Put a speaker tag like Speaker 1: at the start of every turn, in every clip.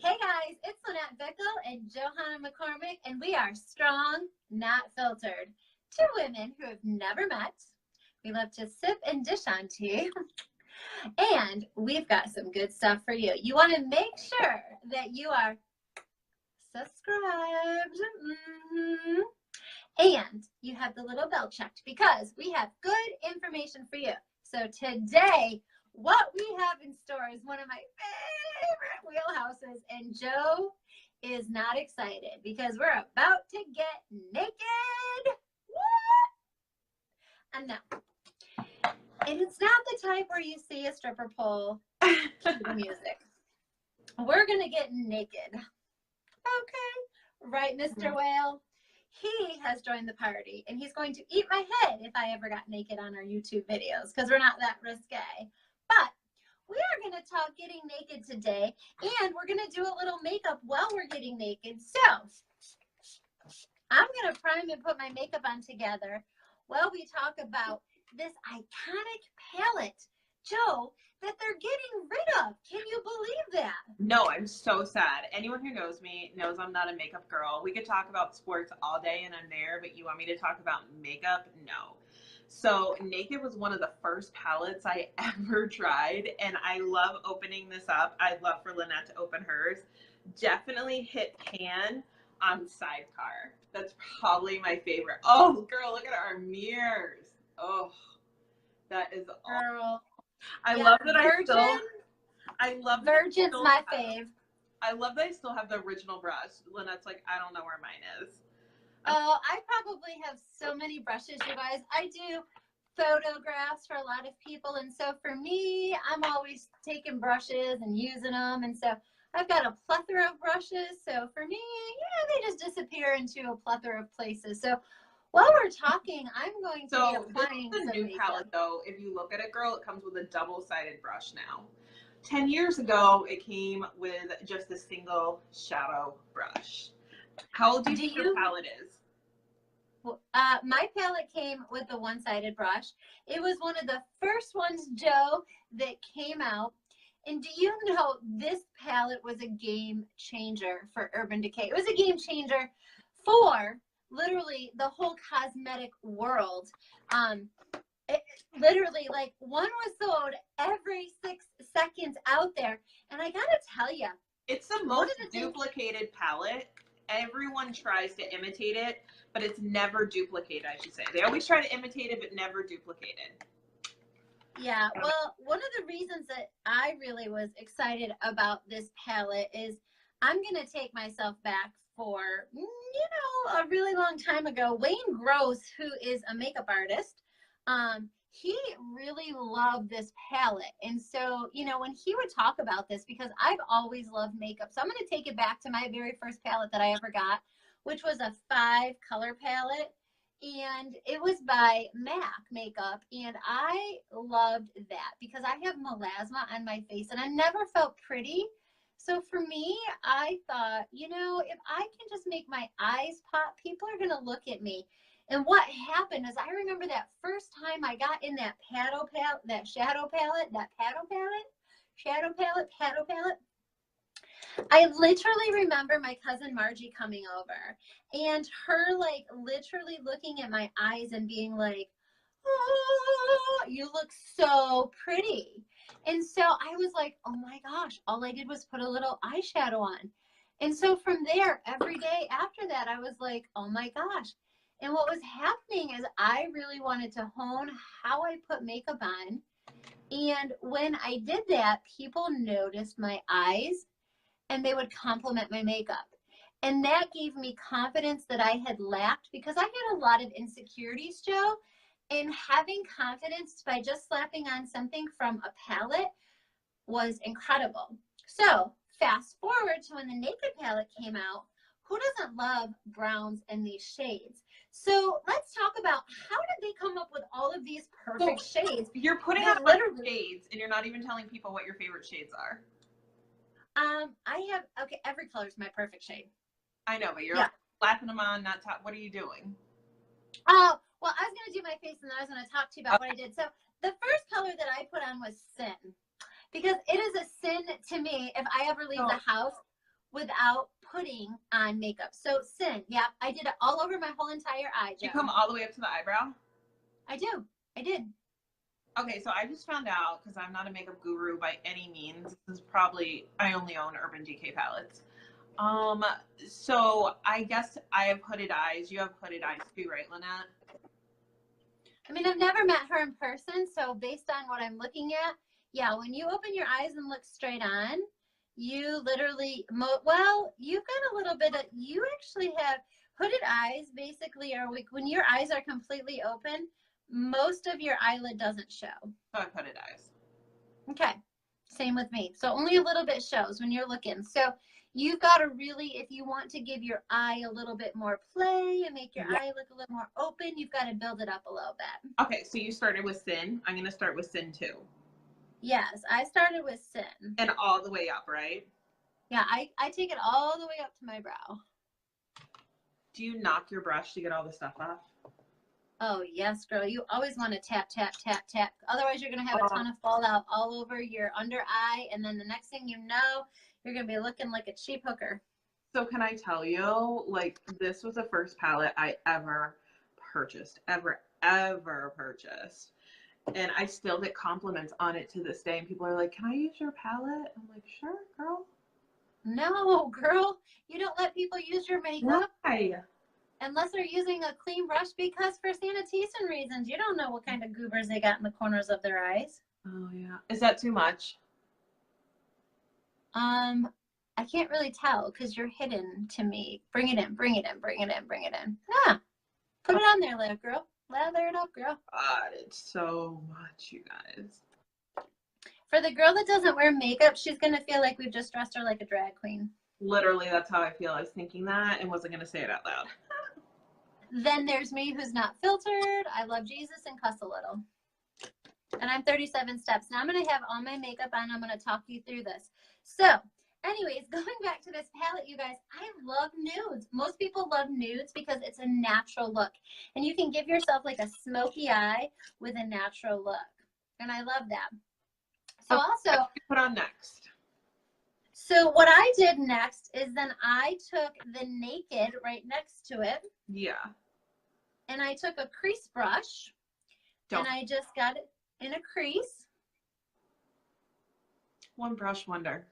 Speaker 1: Hey guys, it's Lannette and Johanna McCormick, and we are strong, not filtered. Two women who have never met. We love to sip and dish on tea, and we've got some good stuff for you. You want to make sure that you are subscribed, and you have the little bell checked because we have good information for you. So today, what we have in store is one of my favorite wheelhouses, and Joe is not excited because we're about to get naked. What? And no, and it's not the type where you see a stripper pole to the music. We're gonna get naked. Okay, right, Mr. Whale? He has joined the party, and he's going to eat my head if I ever got naked on our YouTube videos because we're not that risque. But we are going to talk getting naked today, and we're going to do a little makeup while we're getting naked. So I'm going to prime and put my makeup on together while we talk about this iconic palette, Joe, that they're getting rid of. Can you believe that?
Speaker 2: No, I'm so sad. Anyone who knows me knows I'm not a makeup girl. We could talk about sports all day and I'm there, but you want me to talk about makeup? No. So Naked was one of the first palettes I ever tried, and I love opening this up. I'd love for Lannette to open hers. Definitely hit pan on Sidecar. That's probably my favorite. Oh, girl, look at our mirrors. Oh, that is
Speaker 1: Girl.
Speaker 2: I love that
Speaker 1: Virgin.
Speaker 2: I love
Speaker 1: Virgin's my fave.
Speaker 2: I love that I still have the original brush. Lynette's like, I don't know where mine is.
Speaker 1: Oh, I probably have so many brushes, you guys. I do photographs for a lot of people, and so for me, I'm always taking brushes and using them, and so I've got a plethora of brushes. So for me, yeah, they just disappear into a plethora of places. So while we're talking, I'm going to be applying
Speaker 2: this is a new palette, though. If you look at it, girl, it comes with a double-sided brush now. 10 years ago, it came with just a single shadow brush. How old do you think your palette is?
Speaker 1: My palette came with a one-sided brush. It was one of the first ones, Joe, that came out. And do you know this palette was a game changer for Urban Decay? It was a game changer for literally the whole cosmetic world. Literally, like, one was sold every 6 seconds out there. And I gotta tell you,
Speaker 2: it's the most duplicated palette. Everyone tries to imitate it, but it's never duplicated, I should say. They always try to imitate it, but never duplicate it.
Speaker 1: Yeah, well, one of the reasons that I really was excited about this palette is I'm going to take myself back for, a really long time ago. Wayne Gross, who is a makeup artist, he really loved this palette. And so, when he would talk about this, because I've always loved makeup, so I'm going to take it back to my very first palette that I ever got, which was a 5-color palette. And it was by MAC Makeup, and I loved that because I have melasma on my face, and I never felt pretty. So for me, I thought, if I can just make my eyes pop, people are going to look at me. And what happened is I remember that first time I got in that shadow palette. I literally remember my cousin Margie coming over and her literally looking at my eyes and being like, oh, you look so pretty. And so I was like, oh my gosh, all I did was put a little eyeshadow on. And so from there, every day after that, I was like, oh my gosh. And what was happening is I really wanted to hone how I put makeup on. And when I did that, people noticed my eyes and they would compliment my makeup. And that gave me confidence that I had lacked because I had a lot of insecurities, Joe. And having confidence by just slapping on something from a palette was incredible. So fast forward to when the Naked palette came out. Who doesn't love browns and these shades? So let's talk about how did they come up with all of these perfect shades?
Speaker 2: You're putting out literally shades and you're not even telling people what your favorite shades are.
Speaker 1: Every color is my perfect shade.
Speaker 2: I know, but you're slapping them on, not top. What are you doing?
Speaker 1: Oh, well, I was going to do my face and then I was going to talk to you about what I did. So the first color that I put on was Sin, because it is a sin to me if I ever leave the house without putting on makeup. So Sin, yeah, I did it all over my whole entire eye, Joe.
Speaker 2: You come all the way up to the eyebrow?
Speaker 1: I did.
Speaker 2: Okay, so I just found out, because I'm not a makeup guru by any means. This is probably, I only own Urban Decay palettes. So I guess I have hooded eyes. You have hooded eyes too, right, Lannette?
Speaker 1: I mean, I've never met her in person, so based on what I'm looking at, yeah, when you open your eyes and look straight on, you literally, well, you've got a little bit of, you actually have hooded eyes, basically, are like when your eyes are completely open, most of your eyelid doesn't show.
Speaker 2: So I've hooded eyes.
Speaker 1: Okay, same with me. So only a little bit shows when you're looking. So you've got to really, if you want to give your eye a little bit more play and make your eye look a little more open, you've got to build it up a little bit.
Speaker 2: Okay, so you started with Sin. I'm going to start with Sin too.
Speaker 1: Yes, I started with Sin.
Speaker 2: And all the way up, right?
Speaker 1: Yeah, I take it all the way up to my brow.
Speaker 2: Do you knock your brush to get all the stuff off?
Speaker 1: Oh, yes, girl. You always want to tap, tap, tap, tap. Otherwise, you're going to have a ton of fallout all over your under eye. And then the next thing you know, you're going to be looking like a cheap hooker.
Speaker 2: So can I tell you, like, this was the first palette I ever purchased, ever purchased. And I still get compliments on it to this day. And people are like, can I use your palette? I'm like, sure, girl.
Speaker 1: No, girl. You don't let people use your makeup.
Speaker 2: Why?
Speaker 1: Unless they're using a clean brush, because for sanitation reasons, you don't know what kind of goobers they got in the corners of their eyes.
Speaker 2: Oh, yeah. Is that too much?
Speaker 1: I can't really tell because you're hidden to me. Bring it in, bring it in, bring it in, bring it in. Ah, put it on there, little girl. Lather it up, girl.
Speaker 2: God, it's so much, you guys.
Speaker 1: For the girl that doesn't wear makeup, she's going to feel like we've just dressed her like a drag queen.
Speaker 2: Literally, that's how I feel. I was thinking that and wasn't going to say it out loud.
Speaker 1: Then there's me who's not filtered. I love Jesus and cuss a little. And I'm 37 steps. Now I'm going to have all my makeup on. I'm going to talk you through this. So anyways, going back to this palette, you guys, I love nudes. Most people love nudes because it's a natural look. And you can give yourself like a smoky eye with a natural look. And I love that. So also,
Speaker 2: what did you put on next?
Speaker 1: So what I did next is then I took the Naked right next to it.
Speaker 2: Yeah.
Speaker 1: And I took a crease brush. And I just got it in a crease.
Speaker 2: One brush wonder.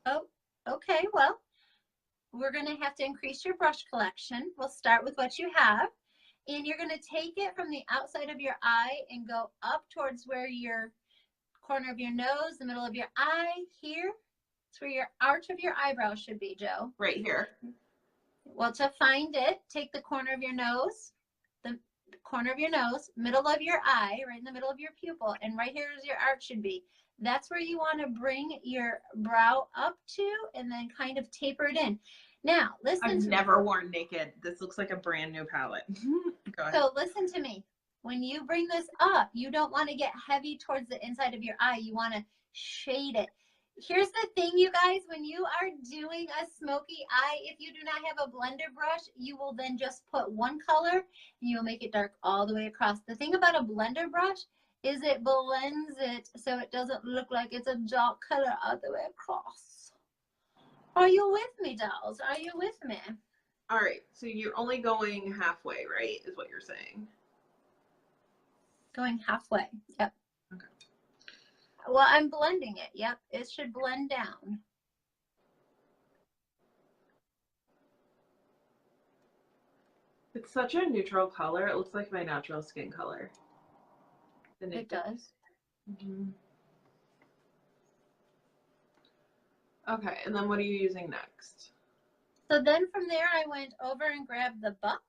Speaker 1: Oh, okay. Well, we're going to have to increase your brush collection. We'll start with what you have. And you're going to take it from the outside of your eye and go up towards where your corner of your nose, the middle of your eye, here. It's where your arch of your eyebrow should be, Joe.
Speaker 2: Right here.
Speaker 1: Well, to find it, take the corner of your nose, the corner of your nose, middle of your eye, right in the middle of your pupil, and right here is your arch should be. That's where you want to bring your brow up to and then kind of taper it in. Now, listen
Speaker 2: I've
Speaker 1: to
Speaker 2: never
Speaker 1: me.
Speaker 2: worn Naked. This looks like a brand new palette. Go ahead.
Speaker 1: So listen to me. When you bring this up, you don't want to get heavy towards the inside of your eye. You want to shade it. Here's the thing, you guys, when you are doing a smoky eye, if you do not have a blender brush, you will then just put one color and you'll make it dark all the way across. The thing about a blender brush is it blends it so it doesn't look like it's a dark color all the way across. Are you with me, dolls? Are you with me?
Speaker 2: All right, so you're only going halfway, right, is what you're saying?
Speaker 1: Going halfway, yep.
Speaker 2: Okay.
Speaker 1: Well, I'm blending it. Yep, it should blend down.
Speaker 2: It's such a neutral color. It looks like my natural skin color.
Speaker 1: It does.
Speaker 2: Mm-hmm. Okay, and then what are you using next?
Speaker 1: So then from there, I went over and grabbed the buck.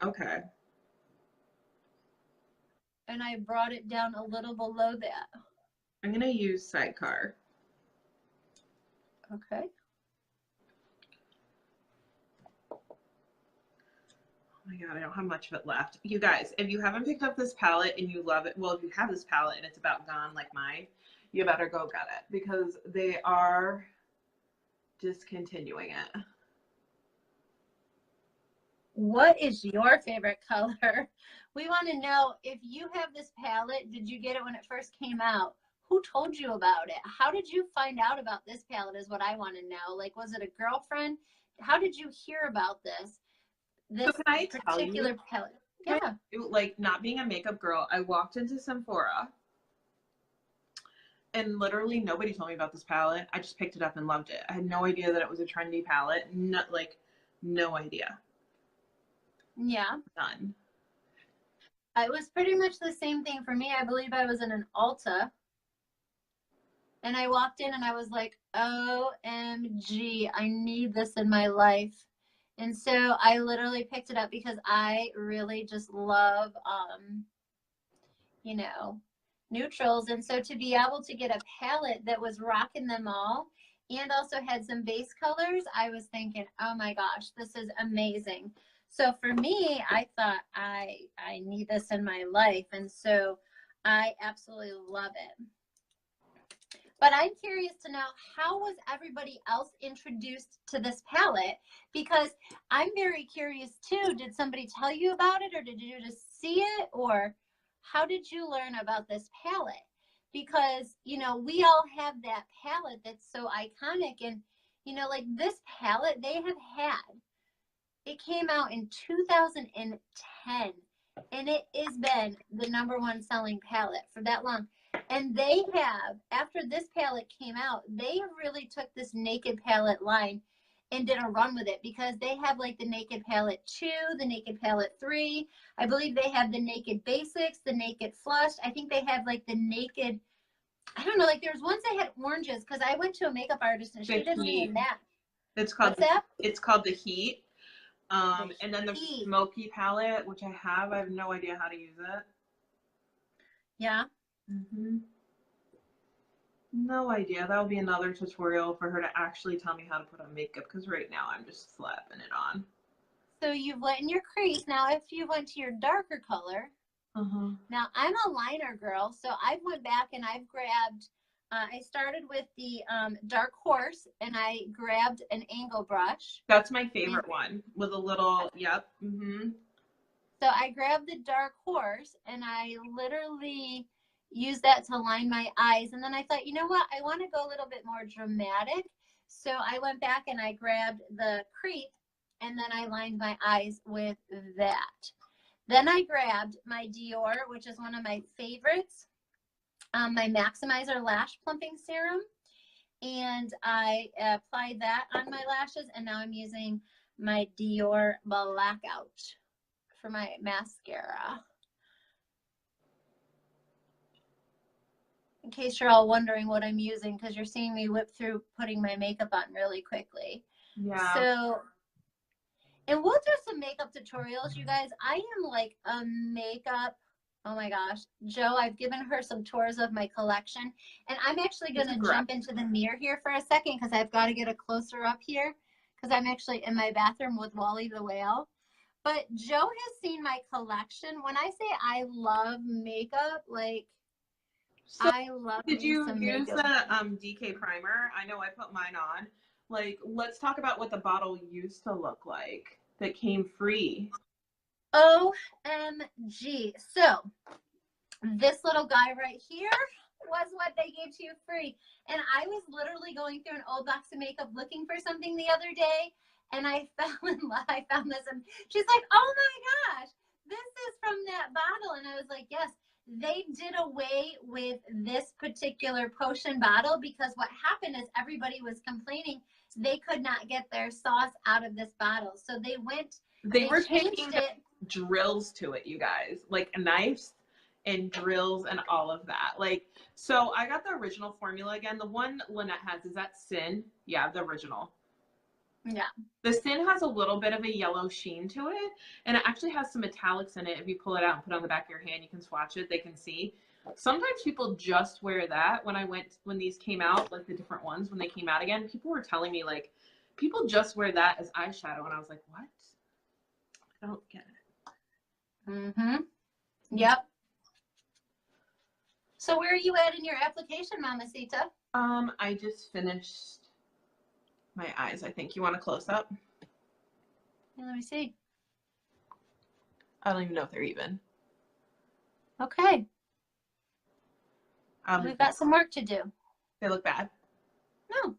Speaker 2: Okay.
Speaker 1: And I brought it down a little below that.
Speaker 2: I'm going to use Sidecar.
Speaker 1: Okay.
Speaker 2: Oh my God, I don't have much of it left. You guys, if you haven't picked up this palette and you love it, well, if you have this palette and it's about gone like mine, you better go get it because they are discontinuing it.
Speaker 1: What is your favorite color? We want to know if you have this palette, did you get it when it first came out? who told you about it? How did you find out about this palette is what I want to know. Like, was it a girlfriend? How did you hear about this
Speaker 2: So can I tell you,
Speaker 1: particular palette? Yeah.
Speaker 2: like, not being a makeup girl, I walked into Sephora and literally nobody told me about this palette. I just picked it up and loved it. I had no idea that it was a trendy palette. No idea.
Speaker 1: Yeah.
Speaker 2: None.
Speaker 1: It was pretty much the same thing for me. I believe I was in an Ulta and I walked in and I was like, OMG, I need this in my life. And so I literally picked it up because I really just love, you know, neutrals. And so to be able to get a palette that was rocking them all and also had some base colors, I was thinking, oh my gosh, this is amazing. So for me, I thought I need this in my life. And so I absolutely love it. But I'm curious to know, how was everybody else introduced to this palette? Because I'm very curious too. Did somebody tell you about it, or did you just see it, or how did you learn about this palette? Because, you know, we all have that palette that's so iconic. And, you know, like this palette they have had, it came out in 2010, and it has been the #1 selling palette for that long. And they have, after this palette came out, they really took this Naked Palette line and did a run with it, because they have like the Naked Palette 2, the Naked Palette 3. I believe they have the Naked Basics, the Naked Flush. I think they have like the Naked, I don't know, like there's ones that had oranges, because I went to a makeup artist and she did me in that.
Speaker 2: It's called,
Speaker 1: what's that?
Speaker 2: It's called the Heat. And then there's the Smoky palette, which I have no idea how to use it.
Speaker 1: Yeah.
Speaker 2: No idea. That'll be another tutorial for her to actually tell me how to put on makeup, because right now I'm just slapping it on.
Speaker 1: So you've went in your crease. Now if you went to your darker color, now I'm a liner girl, so I went back and I've grabbed, I started with the Dark Horse, and I grabbed an angle brush.
Speaker 2: That's my favorite one, with a little, yep.
Speaker 1: So I grabbed the Dark Horse and I literally used that to line my eyes. And then I thought, you know what? I want to go a little bit more dramatic. So I went back and I grabbed the Creep, and then I lined my eyes with that. Then I grabbed my Dior, which is one of my favorites, my Maximizer Lash Plumping Serum. And I applied that on my lashes, and now I'm using my Dior Blackout for my mascara. In case you're all wondering what I'm using, because you're seeing me whip through putting my makeup on really quickly.
Speaker 2: Yeah.
Speaker 1: So, and we'll do some makeup tutorials, you guys. I am like a makeup, oh my gosh. Joe, I've given her some tours of my collection, and I'm actually going to jump into the mirror here for a second, because I've got to get a closer up here, because I'm actually in my bathroom with Wally the whale. But Joe has seen my collection. When I say I love makeup, like,
Speaker 2: so
Speaker 1: I love
Speaker 2: did you
Speaker 1: some
Speaker 2: use
Speaker 1: makeup.
Speaker 2: the DK primer? I know I put mine on. Like, let's talk about what the bottle used to look like that came free.
Speaker 1: OMG. So this little guy right here was what they gave to you free. And I was literally going through an old box of makeup looking for something the other day, and I fell in love. I found this, and she's like, oh my gosh, this is from that bottle. And I was like, yes, they did away with this particular potion bottle, because what happened is everybody was complaining they could not get their sauce out of this bottle. So they
Speaker 2: were taking drills to it, you guys, like knives and drills and all of that. Like, so I got the original formula again. The one Lannette has, is that Sin? Yeah, the original.
Speaker 1: Yeah.
Speaker 2: The Sin has a little bit of a yellow sheen to it, and it actually has some metallics in it. If you pull it out and put it on the back of your hand, you can swatch it. They can see. Sometimes people just wear that. When these came out, like the different ones, when they came out again, people were telling me, like, people just wear that as eyeshadow, and I was like, what? I don't get it.
Speaker 1: Yep. So where are you at in your application, Mamacita?
Speaker 2: I just finished my eyes, I think. You want a close-up?
Speaker 1: Yeah, let me see.
Speaker 2: I don't even know if they're even.
Speaker 1: Okay. We've got some work to do.
Speaker 2: They look bad.
Speaker 1: No,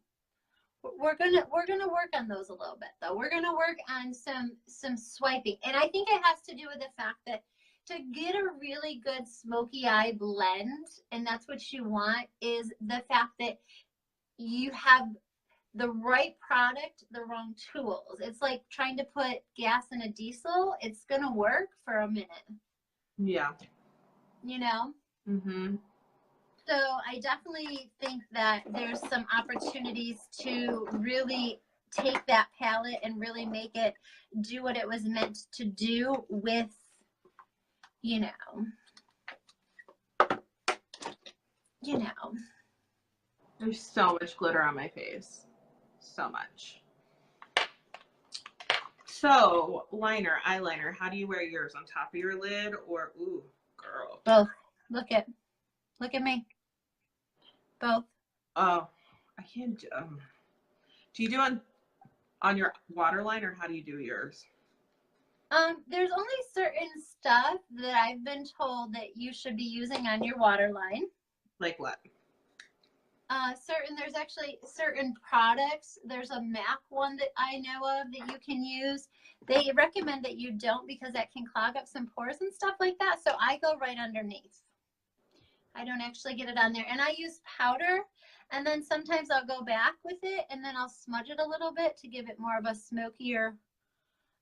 Speaker 1: we're gonna work on those a little bit though. We're gonna work on some swiping, and I think it has to do with the fact that to get a really good smoky eye blend, and that's what you want, is the fact that you have the right product, the wrong tools. It's like trying to put gas in a diesel. It's gonna work for a minute.
Speaker 2: Yeah.
Speaker 1: You know?
Speaker 2: Mm-hmm.
Speaker 1: So I definitely think that there's some opportunities to really take that palette and really make it do what it was meant to do with, you know.
Speaker 2: There's so much glitter on my face. So much. So, eyeliner, how do you wear yours? On top of your lid or, ooh, girl.
Speaker 1: Both. Look at me. Both.
Speaker 2: Oh, I can't do you do on your waterline, or how do you do yours?
Speaker 1: There's only certain stuff that I've been told that you should be using on your waterline.
Speaker 2: Like what?
Speaker 1: There's actually certain products. There's a MAC one that I know of that you can use. They recommend that you don't, because that can clog up some pores and stuff like that. So I go right underneath. I don't actually get it on there. And I use powder, and then sometimes I'll go back with it, and then I'll smudge it a little bit to give it more of a smokier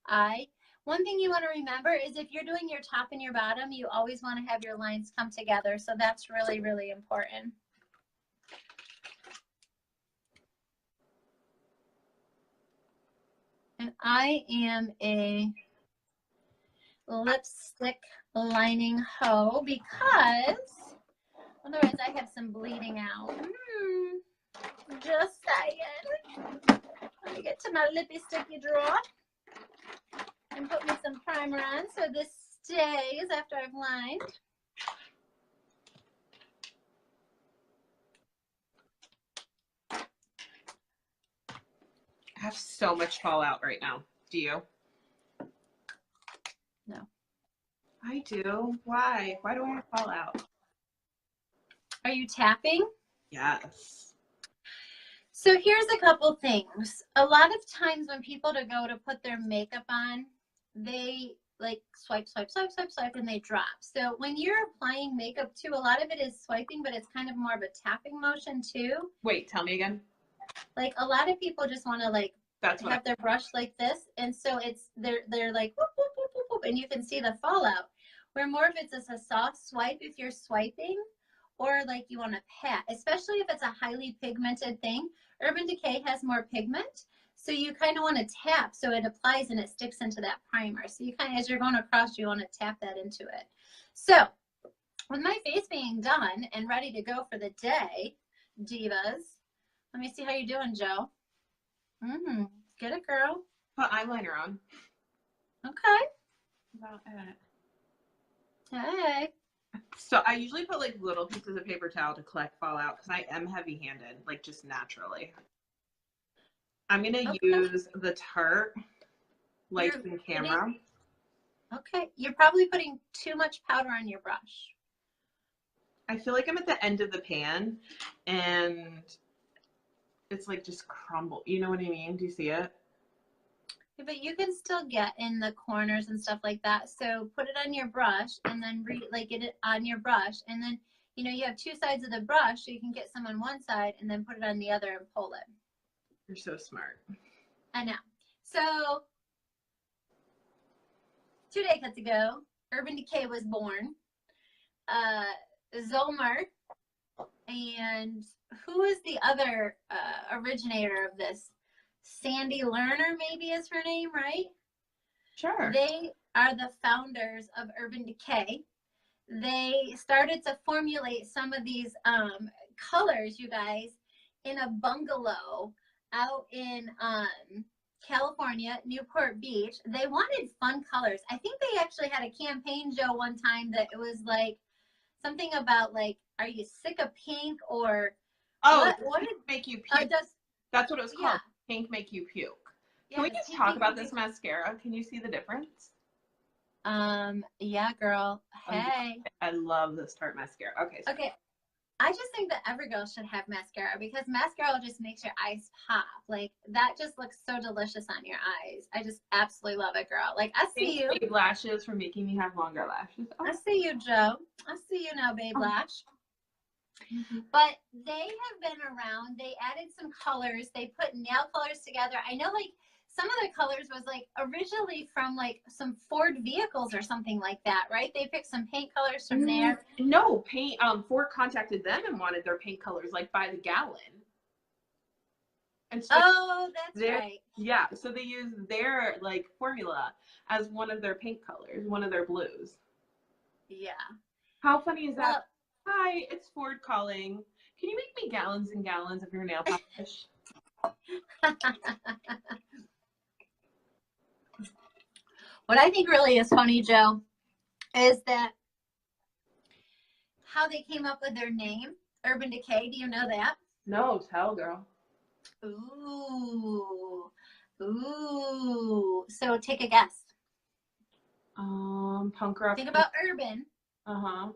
Speaker 1: eye. One thing you want to remember is if you're doing your top and your bottom, you always want to have your lines come together. So that's really, really important. And I am a lipstick lining hoe because otherwise I have some bleeding out. Just saying. Let me get to my lippy sticky drawer and put me some primer on so this stays after I've lined.
Speaker 2: I have so much fallout right now. Do you?
Speaker 1: No.
Speaker 2: I do. Why? Why do I have fallout?
Speaker 1: Are you tapping?
Speaker 2: Yes.
Speaker 1: So here's a couple things. A lot of times when people go to put their makeup on, they like swipe, and they drop. So when you're applying makeup too, a lot of it is swiping, but it's kind of more of a tapping motion too.
Speaker 2: Wait, tell me again.
Speaker 1: Like a lot of people just want to like have their brush like this, and so they're like whoop, whoop, whoop, whoop, whoop, and you can see the fallout. Where more of it's a soft swipe if you're swiping, or like you want to pat, especially if it's a highly pigmented thing. Urban Decay has more pigment, so you kind of want to tap so it applies and it sticks into that primer. So you kind of, as you're going across, you want to tap that into it. So with my face being done and ready to go for the day, divas, let me see how you're doing, Joe. Get it, girl.
Speaker 2: Put eyeliner on.
Speaker 1: Okay.
Speaker 2: About it.
Speaker 1: Hey.
Speaker 2: So I usually put like little pieces of paper towel to collect fallout because I am heavy-handed, like just naturally. I'm gonna use the Tarte Lights and Camera.
Speaker 1: Okay, you're probably putting too much powder on your brush.
Speaker 2: I feel like I'm at the end of the pan and it's like just crumble. You know what I mean? Do you see it?
Speaker 1: Yeah, but you can still get in the corners and stuff like that. So put it on your brush and then get it on your brush. And then, you know, you have two sides of the brush, so you can get some on one side and then put it on the other and pull it.
Speaker 2: You're so smart.
Speaker 1: I know. So 2 decades ago, Urban Decay was born. Zolmer, and who is the other originator of this? Sandy Lerner, maybe is her name, right?
Speaker 2: Sure.
Speaker 1: They are the founders of Urban Decay. They started to formulate some of these colors, you guys, in a bungalow out in California, Newport Beach. They wanted fun colors. I think they actually had a campaign, Joe, one time that it was like something about like, are you sick of pink, or what did
Speaker 2: make you puke? That's what it was called. Yeah. Pink make you puke. Can we just talk about this mascara? Can you see the difference?
Speaker 1: Yeah, girl. Hey.
Speaker 2: I love this Tarte mascara. Okay.
Speaker 1: Okay. I just think that every girl should have mascara because mascara just makes your eyes pop. Like, that just looks so delicious on your eyes. I just absolutely love it, girl. Like, I see you.
Speaker 2: Babe Lashes for making me have longer lashes. Oh.
Speaker 1: I see you, Joe. I see you now, Babe Lash.
Speaker 2: Mm-hmm.
Speaker 1: But they have been around. They added some colors. They put nail colors together. I know, like, some of the colors was, like, originally from, like, some Ford vehicles or something like that, right? They picked some paint colors from there.
Speaker 2: No, paint. Ford contacted them and wanted their paint colors, like, by the gallon. And so
Speaker 1: that's right.
Speaker 2: Yeah, so they used their, like, formula as one of their paint colors, one of their blues.
Speaker 1: Yeah.
Speaker 2: How funny is that? Hi, it's Ford calling. Can you make me gallons and gallons of your nail polish?
Speaker 1: What I think really is funny, Joe, is that how they came up with their name, Urban Decay. Do you know that?
Speaker 2: No, tell, girl.
Speaker 1: Ooh. So take a guess.
Speaker 2: Punk rock.
Speaker 1: Think about urban.
Speaker 2: Uh-huh.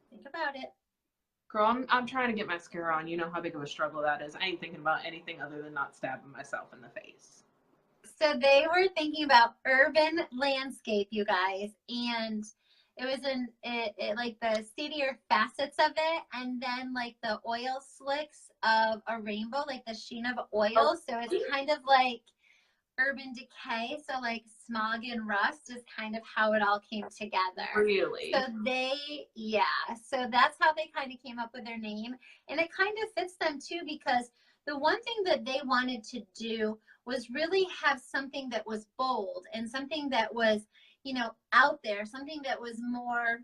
Speaker 1: Think about it.
Speaker 2: Girl, I'm trying to get mascara on. You know how big of a struggle that is. I ain't thinking about anything other than not stabbing myself in the face.
Speaker 1: So they were thinking about urban landscape, you guys, and it was like the seedier facets of it, and then like the oil slicks of a rainbow, like the sheen of oil. So it's kind of like urban decay. So like smog and rust is kind of how it all came together.
Speaker 2: Really?
Speaker 1: So so that's how they kind of came up with their name, and it kind of fits them too, because the one thing that they wanted to do was really have something that was bold and something that was, you know, out there, something that was more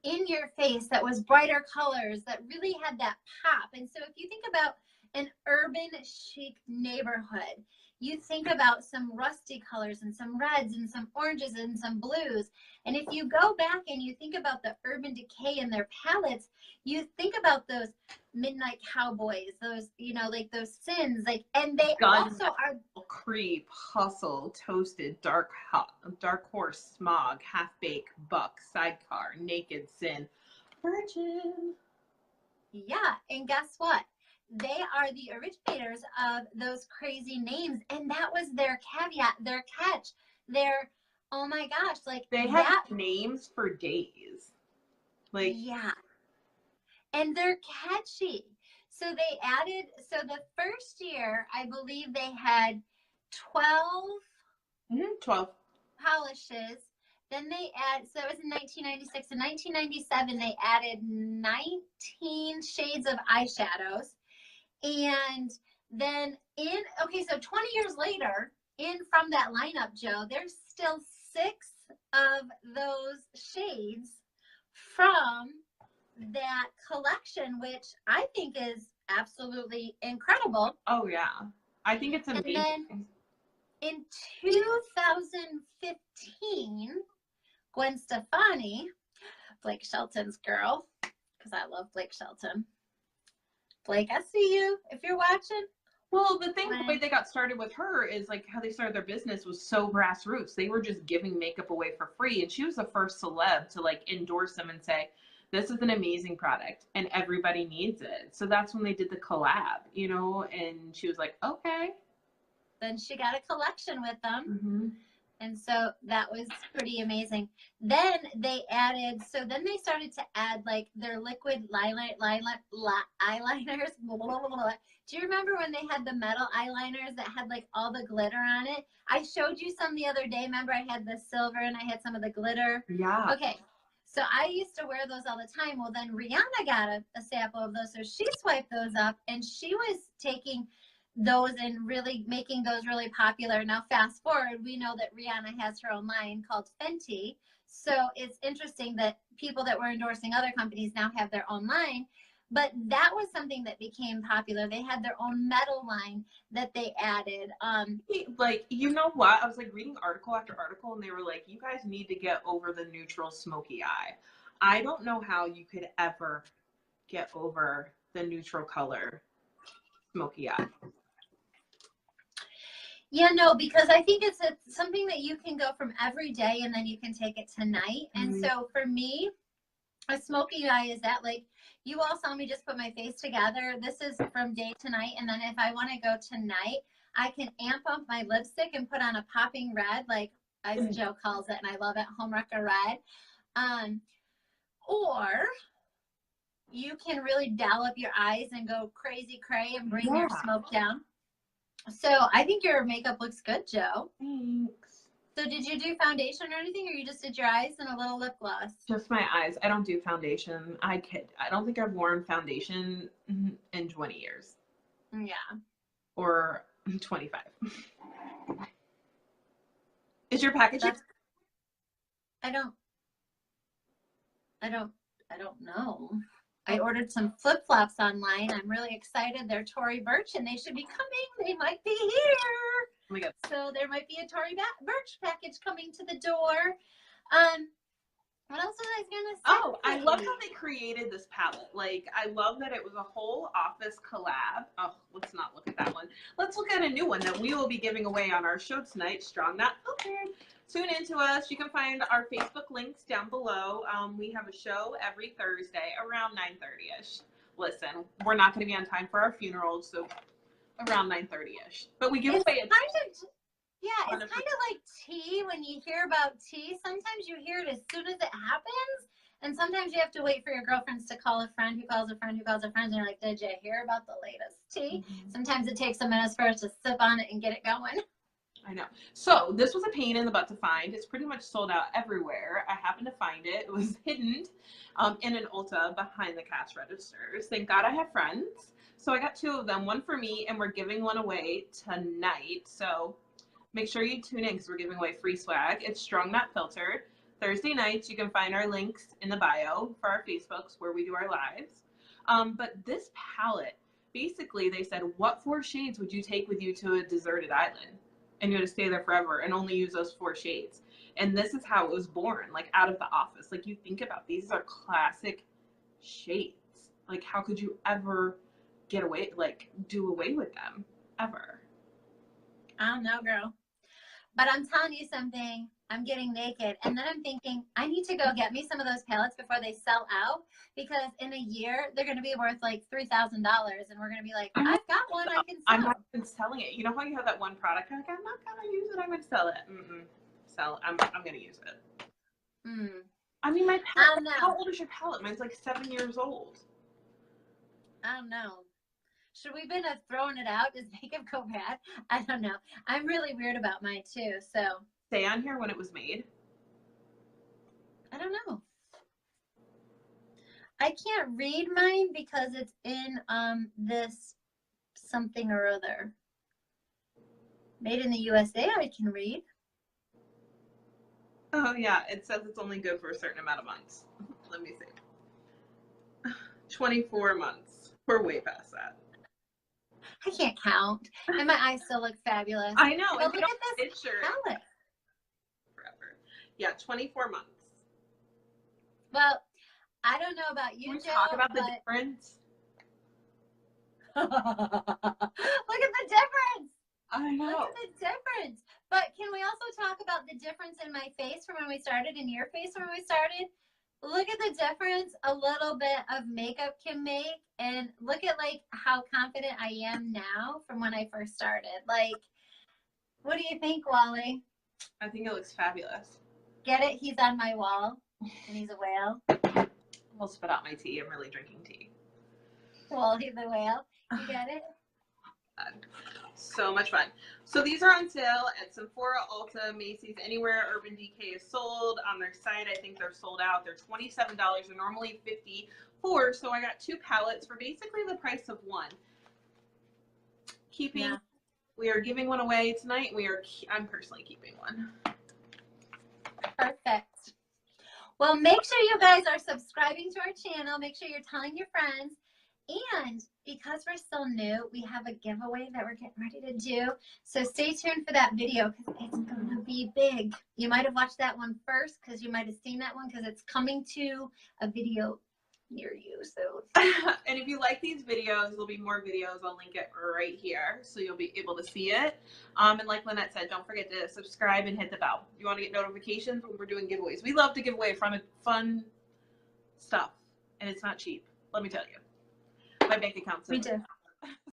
Speaker 1: in your face, that was brighter colors, that really had that pop. And so if you think about an urban chic neighborhood, you think about some rusty colors and some reds and some oranges and some blues. And if you go back and you think about the Urban Decay and their palettes, you think about those Midnight Cowboys, those, you know, like those Sins, like, and they also are
Speaker 2: Creep, Hustle, Toasted, Dark Horse, Smog, Half Baked, Buck, Sidecar, Naked, Sin, Virgin.
Speaker 1: Yeah, and guess what? They are the originators of those crazy names, and that was their caveat, their catch, their, oh my gosh, like
Speaker 2: they have names for days. Like,
Speaker 1: yeah, and they're catchy. So they added, so the first year, I believe they had 12 polishes. Then they so it was in 1996. In 1997, they added 19 shades of eyeshadows. And then so 20 years later, from that lineup, Joe, there's still 6 of those shades from that collection, which I think is absolutely incredible.
Speaker 2: Oh yeah, I think it's amazing.
Speaker 1: And then in 2015, Gwen Stefani, Blake Shelton's girl, because I love Blake Shelton. Blake, I see you if you're watching.
Speaker 2: Well, the way they got started with her is like how they started their business was so grassroots. They were just giving makeup away for free, and she was the first celeb to like endorse them and say, this is an amazing product and everybody needs it. So that's when they did the collab, you know, and she was like, okay.
Speaker 1: Then she got a collection with them.
Speaker 2: Mm-hmm.
Speaker 1: And so that was pretty amazing. Then they added, so then they started to add like their liquid eyeliners. Blah, blah, blah, blah. Do you remember when they had the metal eyeliners that had like all the glitter on it? I showed you some the other day. Remember I had the silver and I had some of the glitter?
Speaker 2: Yeah.
Speaker 1: Okay. So I used to wear those all the time. Well, then Rihanna got a sample of those. So she swiped those up and she was taking those and really making those really popular. Now, fast forward, we know that Rihanna has her own line called Fenty. So it's interesting that people that were endorsing other companies now have their own line. But that was something that became popular. They had their own metal line that they added.
Speaker 2: Like, you know what? I was like reading article after article, and they were like, you guys need to get over the neutral smoky eye. I don't know how you could ever get over the neutral color smoky eye.
Speaker 1: Yeah, no, because I think it's something that you can go from every day and then you can take it to night. And so for me, A smoky eye, is that like, you all saw me just put my face together. This is from day to night. And then if I want to go tonight, I can amp up my lipstick and put on a popping red, like as Joe calls it, and I love it, Homewrecker Red. Or you can really dollop your eyes and go crazy cray and bring your smoke down. So I think your makeup looks good, Joe.
Speaker 2: Thanks.
Speaker 1: So did you do foundation or anything, or you just did your eyes and a little lip gloss?
Speaker 2: Just my eyes. I don't do foundation. I don't think I've worn foundation in 20 years.
Speaker 1: Yeah.
Speaker 2: Or 25. Is your package?
Speaker 1: I don't know. I ordered some flip-flops online. I'm really excited. They're Tory Burch, and they should be coming. They might be here.
Speaker 2: Oh my God.
Speaker 1: So there might be a Tory Burch package coming to the door. What else was I gonna say?
Speaker 2: Oh, I love how they created this palette. Like, I love that it was a whole office collab. Oh, let's not look at that one. Let's look at a new one that we will be giving away on our show tonight, Strong Not Filtered. Tune into us. You can find our Facebook links down below. We have a show every Thursday around 9:30ish. Listen, we're not going to be on time for our funeral, so around 9:30ish. But we give away a
Speaker 1: yeah, it's kind of like tea. When you hear about tea, sometimes you hear it as soon as it happens, and sometimes you have to wait for your girlfriends to call a friend who calls a friend who calls a friend, and you're like, did you hear about the latest tea? Sometimes it takes a minute for us to sip on it and get it going.
Speaker 2: I know. So this was a pain in the butt to find. It's pretty much sold out everywhere. I happened to find it. It was hidden in an Ulta behind the cash registers. Thank God I have friends. So I got two of them, one for me, and we're giving one away tonight. So make sure you tune in because we're giving away free swag. It's Strong Not Filtered. Thursday nights, you can find our links in the bio for our Facebooks where we do our lives. But this palette, basically they said, what 4 shades would you take with you to a deserted island? And you're going to stay there forever and only use those 4 shades. And this is how it was born, like out of the office. Like, you think about these are classic shades. Like, how could you ever get away, like, do away with them ever?
Speaker 1: I don't know, girl. But I'm telling you something. I'm getting naked. And then I'm thinking, I need to go get me some of those palettes before they sell out. Because in a year, they're going to be worth like $3,000. And we're going to be like, I've got one I can sell.
Speaker 2: I'm not even selling it. You know how you have that one product? You're like, I'm not going to use it. I'm going to sell it. Sell it. I'm going to use it. I mean, my palette, how old is your palette? Mine's like 7 years old.
Speaker 1: I don't know. Should we been throwing it out? Does makeup go bad? I don't know. I'm really weird about mine too. So
Speaker 2: stay on here when it was made.
Speaker 1: I don't know. I can't read mine because it's in this something or other. Made in the USA, I can read.
Speaker 2: Oh yeah, it says it's only good for a certain amount of months. Let me see. 24 months. We're way past that.
Speaker 1: I can't count. And my eyes still look fabulous.
Speaker 2: I know.
Speaker 1: But look at this palette.
Speaker 2: Forever. Yeah, 24 months.
Speaker 1: Well, I don't know about you,
Speaker 2: Can we
Speaker 1: Joe,
Speaker 2: talk about the difference?
Speaker 1: Look at the difference.
Speaker 2: I know.
Speaker 1: Look at the difference. But can we also talk about the difference in my face from when we started and your face from when we started? Look at the difference a little bit of makeup can make, and look at like how confident I am now from when I first started. Like, what do you think, Wally?
Speaker 2: I think it looks fabulous.
Speaker 1: Get it? He's on my wall and he's a whale.
Speaker 2: I'll spit out my tea. I'm really drinking tea.
Speaker 1: Wally the whale. You get it?
Speaker 2: So much fun. So these are on sale at Sephora, Ulta, Macy's, anywhere Urban Decay is sold. On their site, I think they're sold out. They're $27. They're normally $54. So I got 2 palettes for basically the price of one. We are giving one away tonight. I'm personally keeping one.
Speaker 1: Perfect. Well, make sure you guys are subscribing to our channel. Make sure you're telling your friends. And because we're still new, we have a giveaway that we're getting ready to do. So stay tuned for that video because it's going to be big. You might have watched that one first because you might have seen that one because it's coming to a video near you. So,
Speaker 2: and if you like these videos, there'll be more videos. I'll link it right here so you'll be able to see it. And like Lannette said, don't forget to subscribe and hit the bell. You want to get notifications when we're doing giveaways. We love to give away fun stuff, and it's not cheap. Let me tell you, my bank account's
Speaker 1: Me
Speaker 2: in
Speaker 1: too.